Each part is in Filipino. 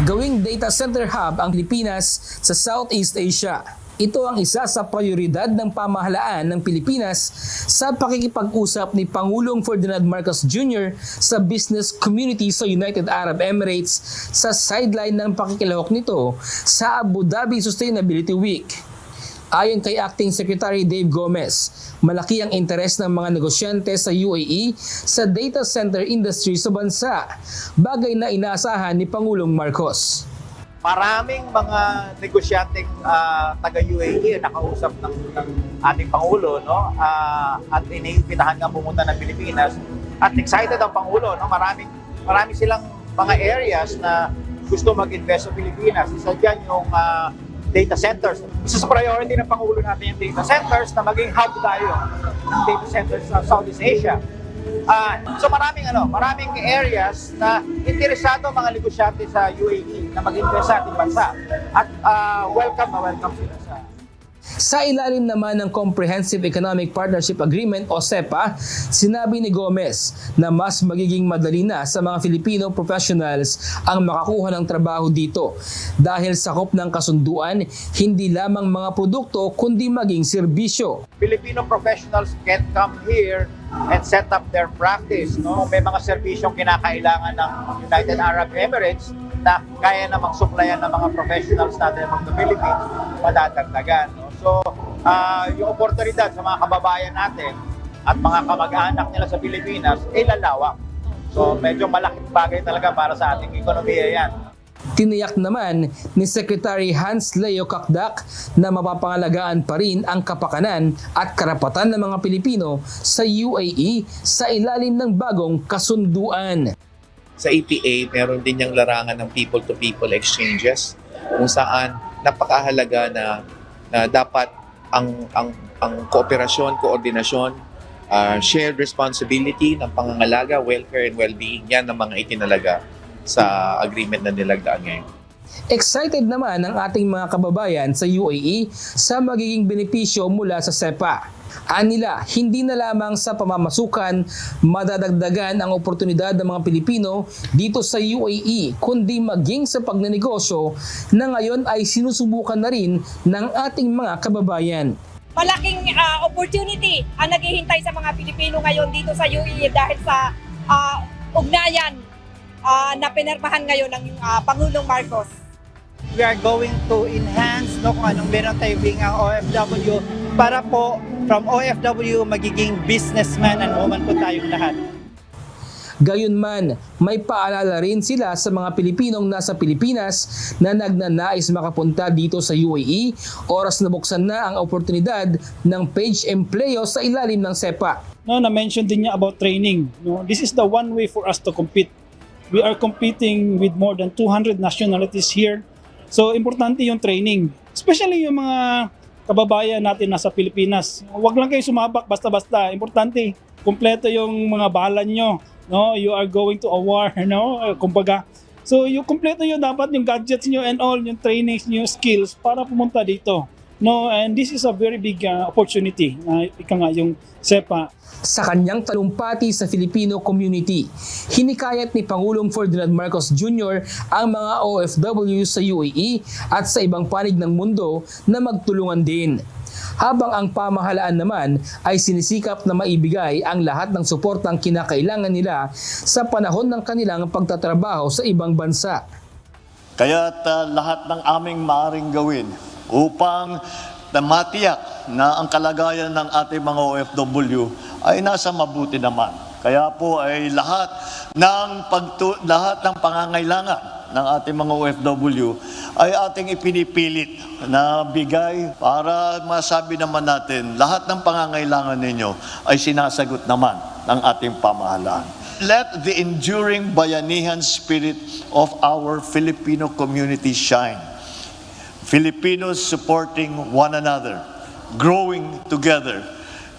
Gawing data center hub ang Pilipinas sa Southeast Asia. Ito ang isa sa prioridad ng pamahalaan ng Pilipinas sa pakikipag-usap ni Pangulong Ferdinand Marcos Jr. sa business community sa United Arab Emirates sa sideline ng pakikilahok nito sa Abu Dhabi Sustainability Week. Ayon kay Acting Secretary Dave Gomez, malaki ang interes ng mga negosyante sa UAE sa data center industry sa bansa, bagay na inaasahan ni Pangulong Marcos. Maraming mga negosyanteng taga-UAE nakausap ng ating Pangulo, no? At iniimbitahan nga pumunta ng Pilipinas. At excited ang Pangulo, no? Marami silang mga areas na gusto mag-invest sa Pilipinas. Isa dyan yung data centers. Isa sa priority ng Pangulo natin yung data centers na maging hub tayo ng data centers sa Southeast Asia. So maraming areas na interesado ang mga negosyante sa UAE na mag-invest sa ating bansa. At welcome sila Sa ilalim naman ng Comprehensive Economic Partnership Agreement o CEPA, sinabi ni Gomez na mas magiging madali na sa mga Filipino professionals ang makakuha ng trabaho dito dahil sakop ng kasunduan hindi lamang mga produkto kundi maging serbisyo. Filipino professionals can come here and set up their practice. No? May mga serbisyong kinakailangan ng United Arab Emirates na kaya namang supplyan ng mga professionals natin from the Philippines, madadagdagan. No? So, yung oportunidad sa mga kababayan natin at mga kamag-anak nila sa Pilipinas ay lalawak. So, medyo malaking bagay talaga para sa ating ekonomiya yan. Tiniyak naman ni Secretary Hans Leo Kakdak na mapapangalagaan pa rin ang kapakanan at karapatan ng mga Pilipino sa UAE sa ilalim ng bagong kasunduan. Sa EPA, meron din yung larangan ng people-to-people exchanges kung saan napakahalaga na dapat ang kooperasyon, koordinasyon, shared responsibility ng pangangalaga, welfare and well-being, yan ang mga itinalaga sa agreement na nilagdaan ngayon. Excited naman ang ating mga kababayan sa UAE sa magiging benepisyo mula sa CEPA. Anila, hindi na lamang sa pamamasukan madadagdagan ang oportunidad ng mga Pilipino dito sa UAE, kundi maging sa pagnenegosyo na ngayon ay sinusubukan na rin ng ating mga kababayan. Malaking opportunity ang naghihintay sa mga Pilipino ngayon dito sa UAE dahil sa ugnayan na pinirmahan ngayon ng Pangulong Marcos. We are going to enhance kung anong meron tayo being ang OFW para po from OFW magiging businessman and woman po tayong lahat. Gayunman, may paalala rin sila sa mga Pilipinong nasa Pilipinas na nagnanais makapunta dito sa UAE, oras na buksan na ang oportunidad ng Page Empleo sa ilalim ng CEPA. Na-mention din niya about training. This is the one way for us to compete. We are competing with more than 200 nationalities here. So, importante yung training. Especially yung mga kababayan natin nasa Pilipinas. Huwag lang kayo sumabak basta-basta. Importante, kumpleto yung mga balan nyo. No? You are going to a war, no? Kumbaga. So, yung kumpleto yun, dapat yung gadgets nyo and all, yung trainings nyo, skills para pumunta dito. No? And this is a very big opportunity. Ika nga yung CEPA. Sa kanyang talumpati sa Filipino community, hinikayat ni Pangulong Ferdinand Marcos Jr. ang mga OFW sa UAE at sa ibang panig ng mundo na magtulungan din. Habang ang pamahalaan naman ay sinisikap na maibigay ang lahat ng suportang kinakailangan nila sa panahon ng kanilang pagtatrabaho sa ibang bansa. Kaya't lahat ng aming maaaring gawin upang matiyak na ang kalagayan ng ating mga OFW ay nasa mabuti naman. Kaya po ay lahat ng pangangailangan ng ating mga OFW ay ating ipinipilit na bigay para masabi naman natin lahat ng pangangailangan ninyo ay sinasagot naman ng ating pamahalaan. Let the enduring bayanihan spirit of our Filipino community shine. Filipinos supporting one another, growing together,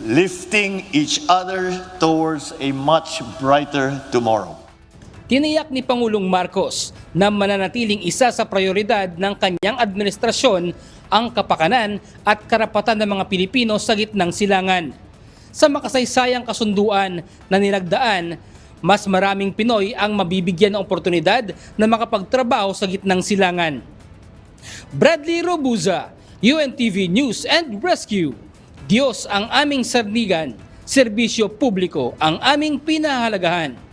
lifting each other towards a much brighter tomorrow. Tiniyak ni Pangulong Marcos na mananatiling isa sa prioridad ng kanyang administrasyon ang kapakanan at karapatan ng mga Pilipino sa gitnang silangan. Sa makasaysayang kasunduan na nilagdaan, mas maraming Pinoy ang mabibigyan ng oportunidad na makapagtrabaho sa gitnang silangan. Bradley Robuza, UNTV News and Rescue. Diyos ang aming sarnigan, serbisyo publiko ang aming pinahahalagahan.